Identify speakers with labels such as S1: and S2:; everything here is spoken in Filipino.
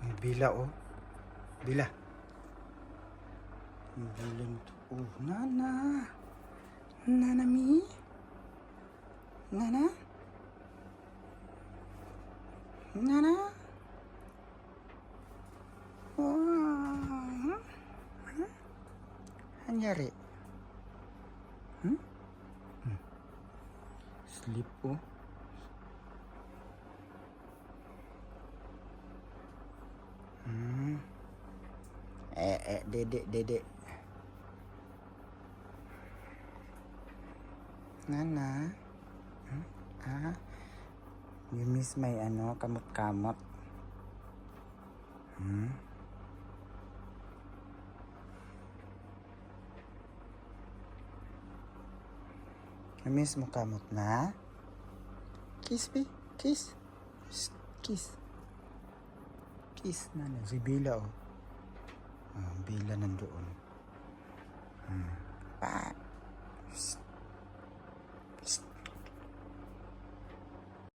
S1: May bila oh. Bila. May bila nito. Oh, Nana. Nana mi? Nana? Nana? Oh. Huh? Anyari? Sleep oh. Dedek. Nana? You miss my kamot-kamot? You miss mo kamot na? Kiss, be. Kiss. Kiss. Kiss, Nana. Si Bila, oh. Bila nandoon.